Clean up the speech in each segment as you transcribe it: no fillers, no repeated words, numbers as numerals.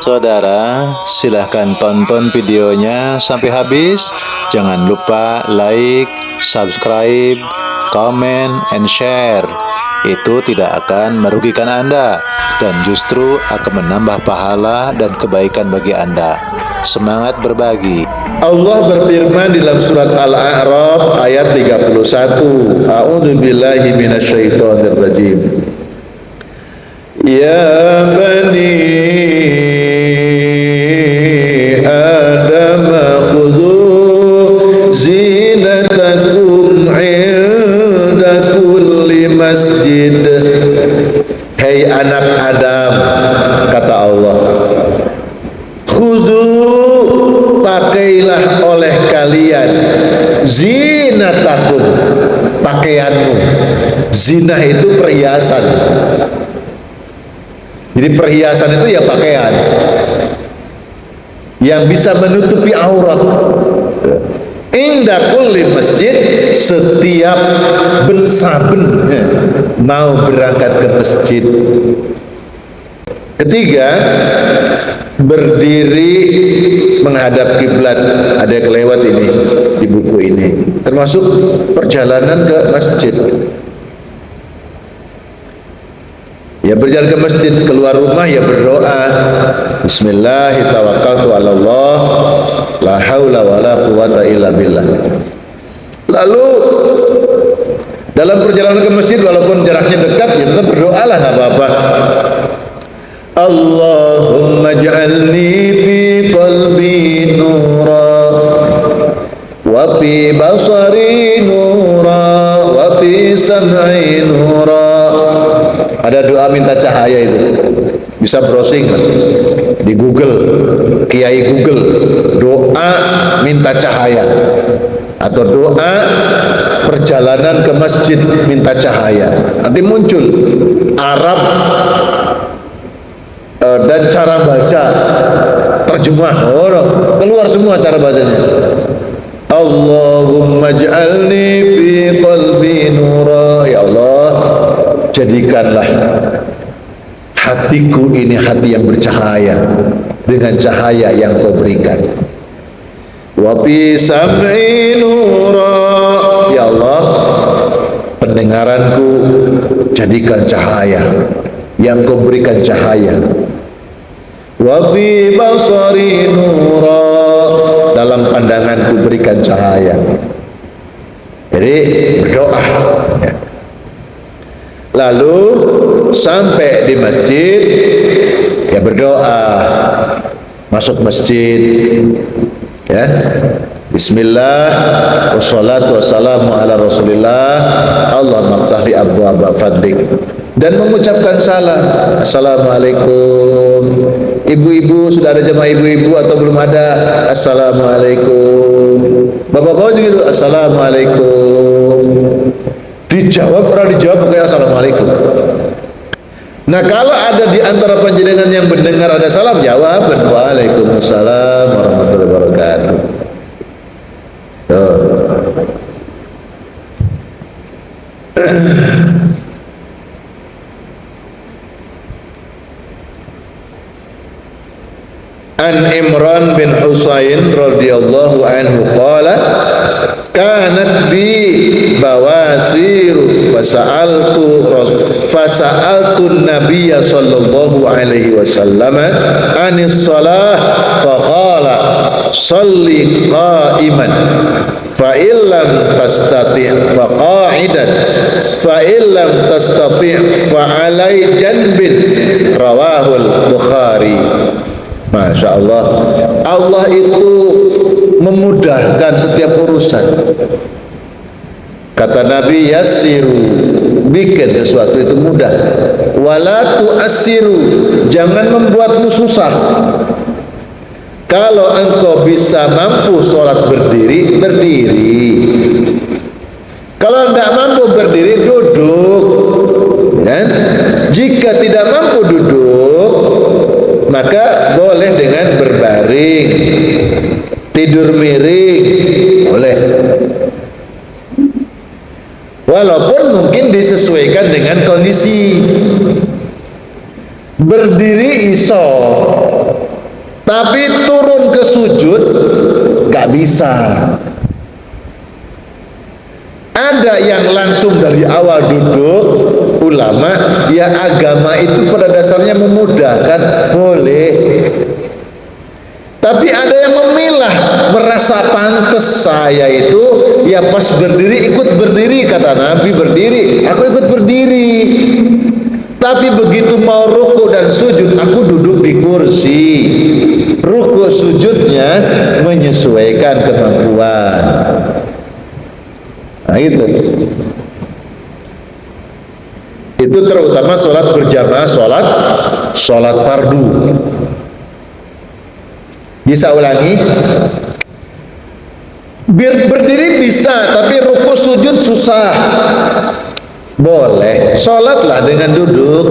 Saudara, silahkan tonton videonya sampai habis. Jangan lupa like, subscribe, comment, and share. Itu tidak akan merugikan Anda dan justru akan menambah pahala dan kebaikan bagi Anda. Semangat berbagi. Allah berfirman dalam surat Al-A'raf ayat 31. A'udzu billahi minasyaitonir rajim. Ya bani Adam khudhu zinatakum 'inda kulli masjid. Hai anak Adam, kata Allah, khudhu, pakailah oleh kalian zinatakum, pakaianmu. Zinah itu perhiasan. Jadi perhiasan itu ya pakaian yang bisa menutupi aurat. Inda kulli masjid, setiap bensaben mau berangkat ke masjid. Ketiga, berdiri menghadap kiblat. Ada kelewat ini di buku ini, termasuk perjalanan ke masjid. Ya berjalan ke masjid, keluar rumah ya berdoa, Bismillahirrahmanirrahim, la haula wala quwata illa billah. Lalu dalam perjalanan ke masjid, walaupun jaraknya dekat, ya tetap berdoalah, nggak apa-apa. Allahumma ij'alni fi qalbi nura wa fi basari nura wa fi sam'i nura. Ada doa minta cahaya itu, bisa browsing di Google, Kiai Google, doa minta cahaya atau doa perjalanan ke masjid minta cahaya. Nanti muncul Arab dan cara baca, terjemah, keluar semua cara bacanya. Allahumma ij'alni fi qalbi nura. Ya Allah, jadikanlah hatiku ini hati yang bercahaya dengan cahaya yang Kau berikan. Wa fi sam'i nura. Ya Allah, pendengaranku jadikan cahaya yang Kau berikan cahaya. Wa fi basari nura, dalam pandanganku berikan cahaya. Jadi berdoa ya. Lalu sampai di masjid ya berdoa, masuk masjid ya, Bismillah wassalatu wassalamu ala rasulillah, Allahumma ftahli abwaaba fadlik, dan mengucapkan salam. Assalamualaikum. Ibu-ibu, sudah ada jemaah ibu-ibu atau belum ada? Assalamualaikum. Bapak-bapak juga gitu, Assalamualaikum. Dijawab, orang dijawab pakai Assalamualaikum. Nah, kalau ada di antara panjenengan yang mendengar ada salam, jawab Waalaikumsalam warahmatullahi wabarakatuh. An Imran bin Husain radhiyallahu anhu qala kanat bi bawasiru fasa'altu nabiyya sallallahu alaihi wasallam anis salah faqala salli qa'iman fa illam tastati' fa qa'idan fa illam tastati' fa alai janbin. Rawahul Bukhari. Masya Allah, Allah itu memudahkan setiap urusan. Kata Nabi, yassiru, bikin sesuatu itu mudah. Wala tu'assiru, jangan membuatmu susah. Kalau engkau bisa mampu sholat berdiri, berdiri. Kalau tidak mampu berdiri, duduk. Ya? Jika tidak mampu duduk, maka boleh dengan berbaring, tidur miring, boleh. Walaupun mungkin disesuaikan dengan kondisi. Berdiri iso, bisa. Ada yang langsung dari awal duduk, ulama, ya agama itu pada dasarnya memudahkan, boleh. Tapi ada yang memilah, merasa pantas saya itu, ya pas berdiri ikut berdiri, kata Nabi berdiri, aku ikut berdiri. Tapi begitu mau ruku dan sujud, aku duduk di kursi. Ruku sujudnya menyesuaikan kemampuan. Nah itu terutama sholat berjamaah, sholat fardu. Bisa ulangi? Berdiri bisa, tapi ruku sujud susah. Boleh, sholatlah dengan duduk.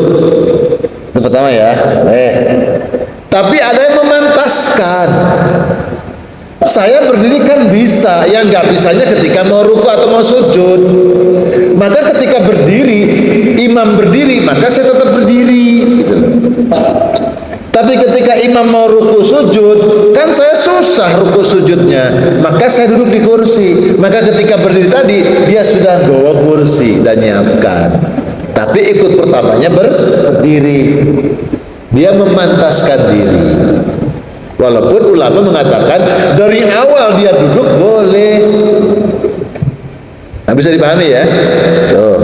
Itu pertama ya, boleh. Tapi ada yang memantaskan. Saya berdiri kan bisa, yang nggak bisanya ketika mau ruku atau mau sujud. Maka ketika berdiri, imam berdiri, maka saya tetap berdiri. Gitu. Tapi ketika imam mau ruku sujud, kan saya susah ruku sujudnya, maka saya duduk di kursi. Maka ketika berdiri tadi, dia sudah bawa kursi dan nyiapkan. Tapi ikut pertamanya berdiri. Dia memantaskan diri. Walaupun ulama mengatakan dari awal dia duduk boleh. Nah, bisa dipahami ya? Tuh,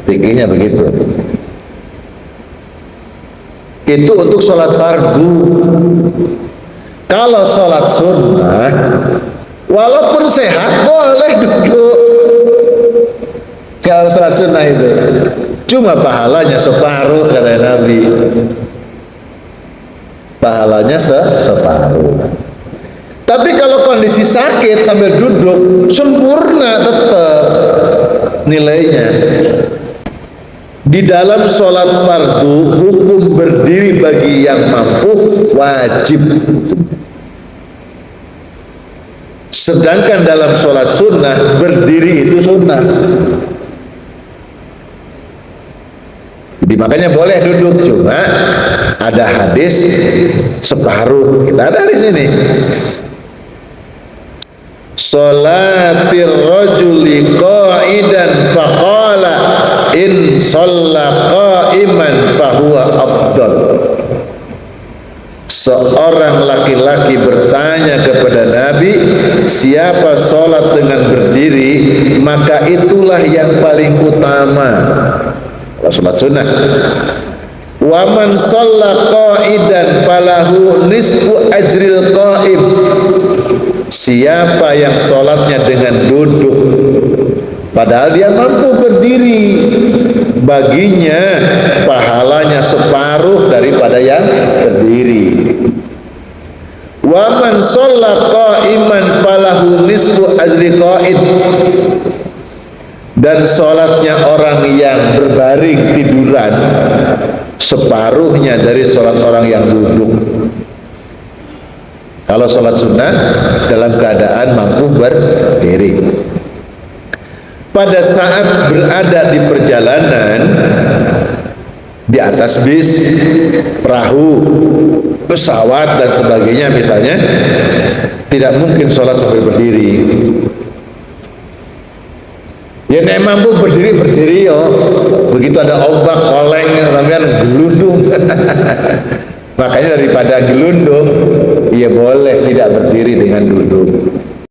fikihnya begitu. Itu untuk sholat fardu. Kalau sholat sunnah, walaupun sehat boleh duduk. Kalau sholat sunnah itu, cuma pahalanya separuh, kata Nabi. Pahalanya separuh. Tapi kalau kondisi sakit sambil duduk, sempurna tetap nilainya. Di dalam sholat fardu, hukum berdiri bagi yang mampu wajib. Sedangkan dalam sholat sunnah, berdiri itu sunnah. Jadi makanya boleh duduk, cuma ada hadis separuh. Kita ada di sini. Sholatir rajuli qa'idan faqala in shalla qa'iman fahuwa afdal. Seorang laki-laki bertanya kepada Nabi, siapa sholat dengan berdiri, maka itulah yang paling utama. Sholat sunnah. Wa man shalla qa'idan falahu nisfu ajril qa'im. Siapa yang sholatnya dengan duduk, padahal dia mampu berdiri, baginya pahalanya separuh daripada yang berdiri. Wa man shalla qa'iman falahu nisfu ajri qa'id. Dan sholatnya orang yang berbaring tiduran separuhnya dari sholat orang yang duduk. Kalau sholat sunnah dalam keadaan mampu berdiri. Pada saat berada di perjalanan, di atas bis, perahu, pesawat dan sebagainya misalnya, tidak mungkin sholat sambil berdiri. Ya nek mampu berdiri yo. Begitu ada ombak oleng sampean gelundung. Makanya daripada gelundung, ya boleh tidak berdiri dengan duduk.